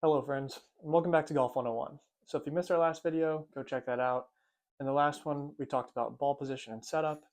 Hello friends, and welcome back to Golf 101. So if you missed our last video, go check that out. In the last one, we talked about ball position and setup,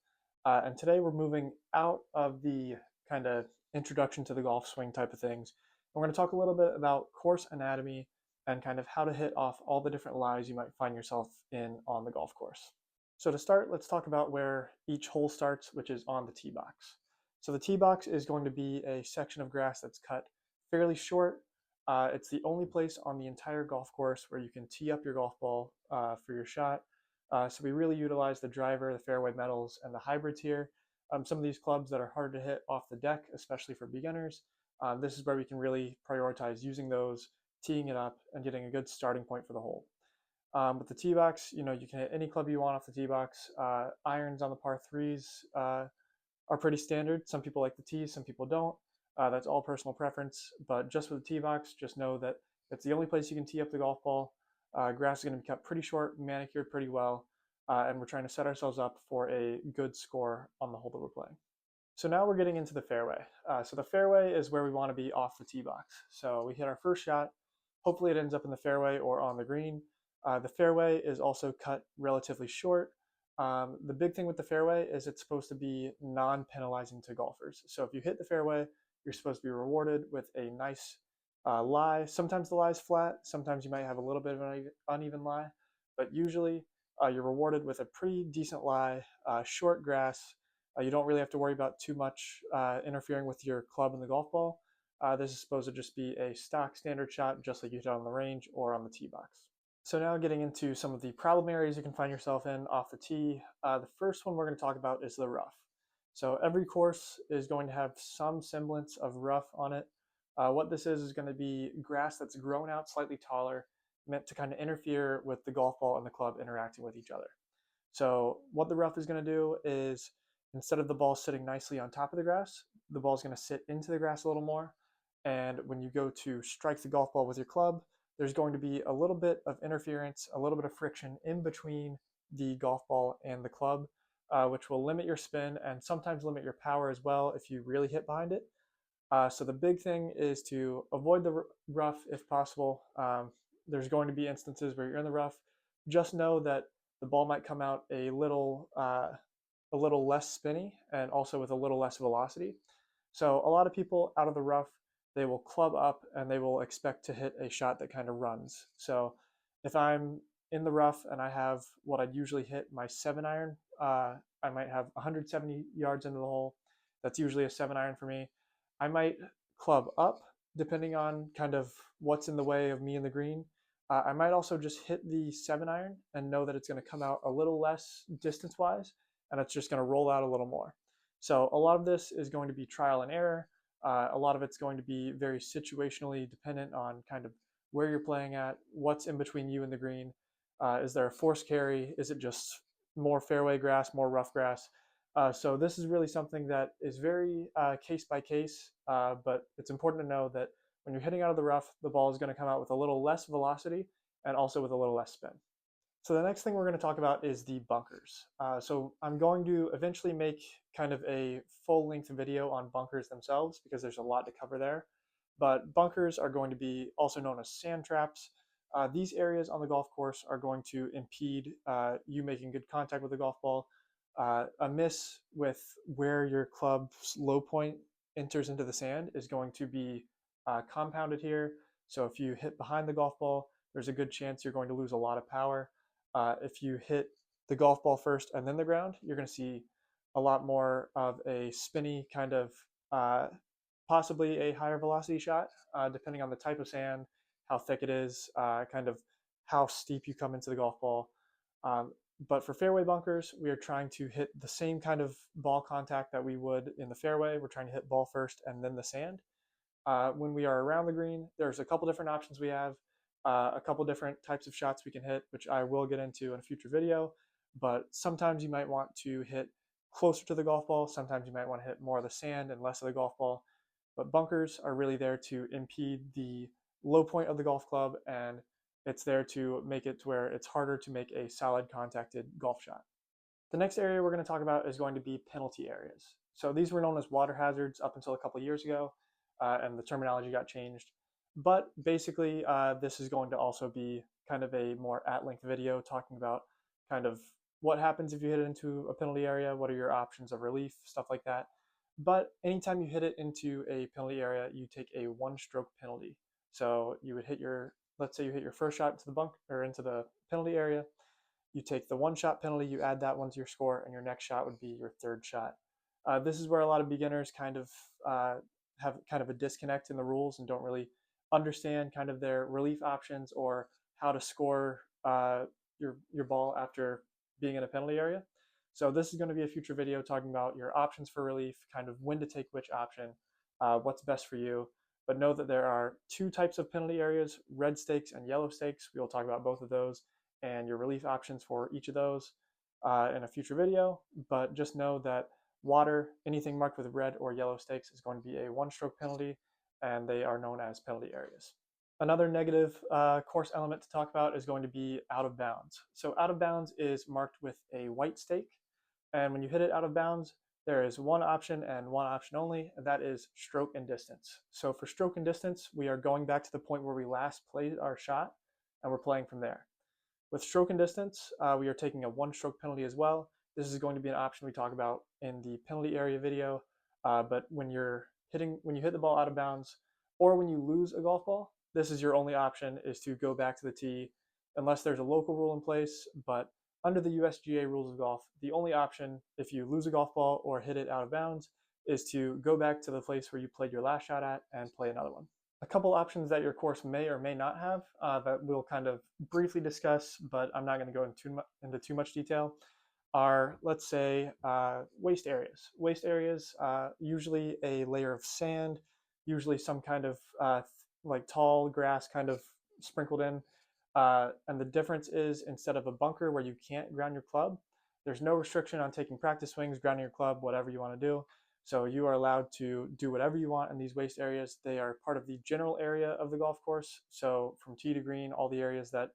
and today we're moving out of the kind of introduction to the golf swing type of things. We're going to talk a little bit about course anatomy and kind of how to hit off all the different lies you might find yourself in on the golf course. So to start, let's talk about where each hole starts, which is on the tee box. So the tee box is going to be a section of grass that's cut fairly short. It's the only place on the entire golf course where you can tee up your golf ball for your shot. So we really utilize the driver, the fairway metals, and the hybrids here. Some of these clubs that are hard to hit off the deck, especially for beginners, this is where we can really prioritize using those, teeing it up, and getting a good starting point for the hole. With the tee box, you can hit any club you want off the tee box. Irons on the par threes are pretty standard. Some people like the tees, some people don't. That's all personal preference, but just with the tee box, just know that it's the only place you can tee up the golf ball. Grass is going to be cut pretty short, manicured pretty well, and we're trying to set ourselves up for a good score on the hole that we're playing. So now we're getting into the fairway. So the fairway is where we want to be off the tee box. So we hit our first shot. Hopefully it ends up in the fairway or on the green. The fairway is also cut relatively short. The big thing with the fairway is it's supposed to be non-penalizing to golfers. So if you hit the fairway, you're supposed to be rewarded with a nice lie. Sometimes the lie is flat. Sometimes you might have a little bit of an uneven lie, but usually you're rewarded with a pretty decent lie, short grass. You don't really have to worry about too much interfering with your club and the golf ball. This is supposed to just be a stock standard shot, just like you hit on the range or on the tee box. So now getting into some of the problem areas you can find yourself in off the tee. The first one we're going to talk about is the rough. So every course is going to have some semblance of rough on it. What this is going to be grass that's grown out slightly taller, meant to kind of interfere with the golf ball and the club interacting with each other. So what the rough is going to do is, instead of the ball sitting nicely on top of the grass, the ball is going to sit into the grass a little more. And when you go to strike the golf ball with your club, there's going to be a little bit of interference, a little bit of friction in between the golf ball and the club, which will limit your spin and sometimes limit your power as well if you really hit behind it. So the big thing is to avoid the rough if possible. There's going to be instances where you're in the rough. Just know that the ball might come out a little less spinny and also with a little less velocity. So a lot of people out of the rough, they will club up and they will expect to hit a shot that kind of runs. So if I'm in the rough and I have what I'd usually hit my 7-iron, I might have 170 yards into the hole. That's usually a 7-iron for me. I might club up depending on kind of what's in the way of me in the green. I might also just hit the 7-iron and know that it's going to come out a little less distance-wise, and it's just going to roll out a little more. So a lot of this is going to be trial and error. A lot of it's going to be very situationally dependent on kind of where you're playing at, what's in between you and the green. Is there a force carry? Is it just more fairway grass, more rough grass? So this is really something that is very case by case, but it's important to know that when you're hitting out of the rough, the ball is going to come out with a little less velocity and also with a little less spin. So the next thing we're going to talk about is the bunkers. So I'm going to eventually make kind of a full-length video on bunkers themselves because there's a lot to cover there. But bunkers are going to be also known as sand traps. These areas on the golf course are going to impede you making good contact with the golf ball. A miss with where your club's low point enters into the sand is going to be compounded here. So if you hit behind the golf ball, there's a good chance you're going to lose a lot of power. If you hit the golf ball first and then the ground, you're going to see a lot more of a spinny kind of possibly a higher velocity shot, depending on the type of sand, how thick it is, kind of how steep you come into the golf ball. But for fairway bunkers, we are trying to hit the same kind of ball contact that we would in the fairway. We're trying to hit ball first and then the sand. When we are around the green, there's a couple different options we have. A couple different types of shots we can hit, which I will get into in a future video. But sometimes you might want to hit closer to the golf ball. Sometimes you might want to hit more of the sand and less of the golf ball. But bunkers are really there to impede the low point of the golf club, and it's there to make it to where it's harder to make a solid contacted golf shot. The next area we're going to talk about is going to be penalty areas. So these were known as water hazards up until a couple years ago, and the terminology got changed. But basically, this is going to also be kind of a more at-length video talking about kind of what happens if you hit it into a penalty area, what are your options of relief, stuff like that. But anytime you hit it into a penalty area, you take a one-stroke penalty. So you would hit your, let's say you hit your first shot into the bunk or into the penalty area, you take the one shot penalty, you add that one to your score, and your next shot would be your third shot. This is where a lot of beginners kind of have kind of a disconnect in the rules and don't really understand kind of their relief options or how to score your ball after being in a penalty area. So this is going to be a future video talking about your options for relief, kind of when to take which option, what's best for you. But know that there are two types of penalty areas, red stakes and yellow stakes. We will talk about both of those and your relief options for each of those in a future video. But just know that water, anything marked with red or yellow stakes, is going to be a one-stroke penalty, and they are known as penalty areas. Another negative course element to talk about is going to be out of bounds. So out of bounds is marked with a white stake, and when you hit it out of bounds, there is one option and one option only, and that is stroke and distance. So for stroke and distance, we are going back to the point where we last played our shot, and we're playing from there. With stroke and distance, we are taking a one-stroke penalty as well. This is going to be an option we talk about in the penalty area video. But when you hit the ball out of bounds, or when you lose a golf ball, this is your only option, is to go back to the tee, unless there's a local rule in place. But under the USGA rules of golf, the only option if you lose a golf ball or hit it out of bounds is to go back to the place where you played your last shot at and play another one. A couple options that your course may or may not have that we'll kind of briefly discuss, but I'm not going to go into too much detail, are, let's say, waste areas. Waste areas, usually a layer of sand, usually some kind of like tall grass kind of sprinkled in. And the difference is, instead of a bunker where you can't ground your club, there's no restriction on taking practice swings, grounding your club, whatever you want to do. So you are allowed to do whatever you want in these waste areas. They are part of the general area of the golf course. So from tee to green, all the areas that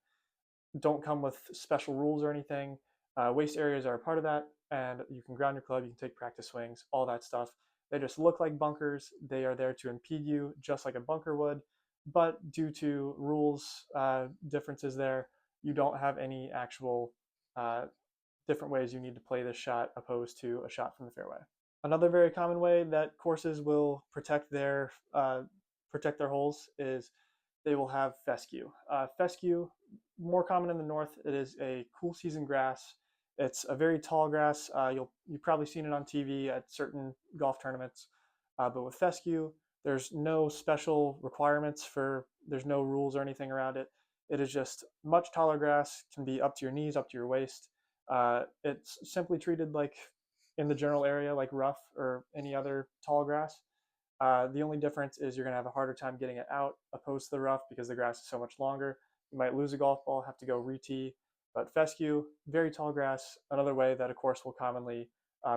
don't come with special rules or anything, waste areas are a part of that. And you can ground your club, you can take practice swings, all that stuff. They just look like bunkers. They are there to impede you just like a bunker would. But due to rules differences there, you don't have any actual different ways you need to play this shot opposed to a shot from the fairway. Another very common way that courses will protect their holes is they will have fescue. Fescue, more common in the north. It is a cool season grass. It's a very tall grass. You've probably seen it on TV at certain golf tournaments. But with fescue, there's no special requirements for. There's no rules or anything around it. It is just much taller grass. Can be up to your knees, up to your waist. It's simply treated like in the general area, like rough or any other tall grass. The only difference is you're going to have a harder time getting it out opposed to the rough because the grass is so much longer. You might lose a golf ball, have to go re-tee. But fescue, very tall grass, another way that a course will commonly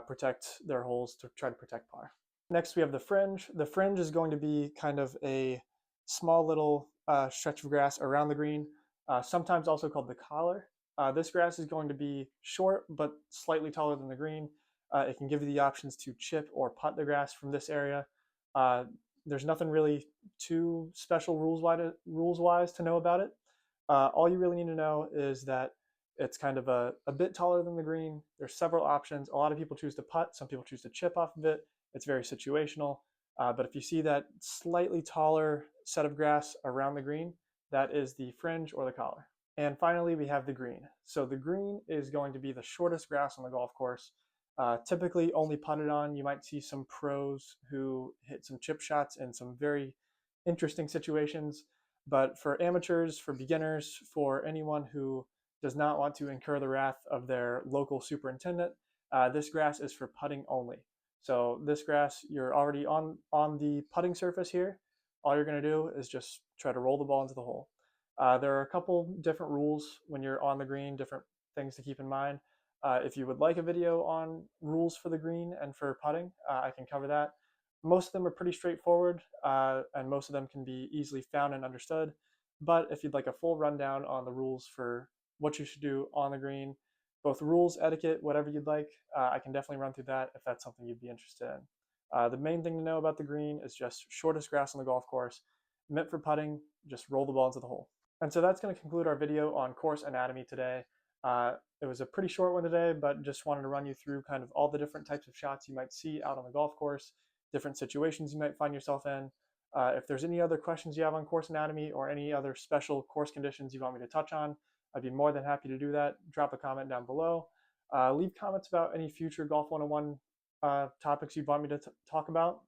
protect their holes to try to protect par. Next, we have the fringe. The fringe is going to be kind of a small little stretch of grass around the green, sometimes also called the collar. This grass is going to be short but slightly taller than the green. It can give you the options to chip or putt the grass from this area. There's nothing really too special rules-wise to know about it. All you really need to know is that it's kind of a bit taller than the green. There's several options. A lot of people choose to putt. Some people choose to chip off of it. It's very situational. But if you see that slightly taller set of grass around the green, that is the fringe or the collar. And finally, we have the green. So the green is going to be the shortest grass on the golf course. Typically only putted on. You might see some pros who hit some chip shots in some very interesting situations. But for amateurs, for beginners, for anyone who does not want to incur the wrath of their local superintendent, this grass is for putting only. So this grass, you're already on the putting surface here. All you're going to do is just try to roll the ball into the hole. There are a couple different rules when you're on the green, different things to keep in mind. If you would like a video on rules for the green and for putting, I can cover that. Most of them are pretty straightforward, and most of them can be easily found and understood. But if you'd like a full rundown on the rules for what you should do on the green, both rules, etiquette, whatever you'd like, I can definitely run through that if that's something you'd be interested in. The main thing to know about the green is just shortest grass on the golf course, meant for putting, just roll the ball into the hole. And so that's going to conclude our video on course anatomy today. It was a pretty short one today, but just wanted to run you through kind of all the different types of shots you might see out on the golf course, different situations you might find yourself in. If there's any other questions you have on course anatomy or any other special course conditions you want me to touch on, I'd be more than happy to do that. Drop a comment down below. Leave comments about any future Golf 101 topics you'd want me to talk about.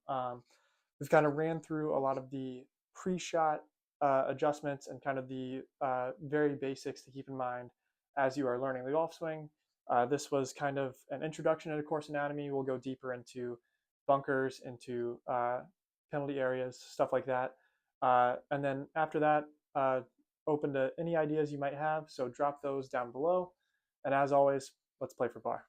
We've kind of ran through a lot of the pre-shot adjustments and kind of the very basics to keep in mind as you are learning the golf swing. This was kind of an introduction into course anatomy. We'll go deeper into bunkers, into penalty areas, stuff like that. And then after that, open to any ideas you might have. So drop those down below. And as always, let's play for par.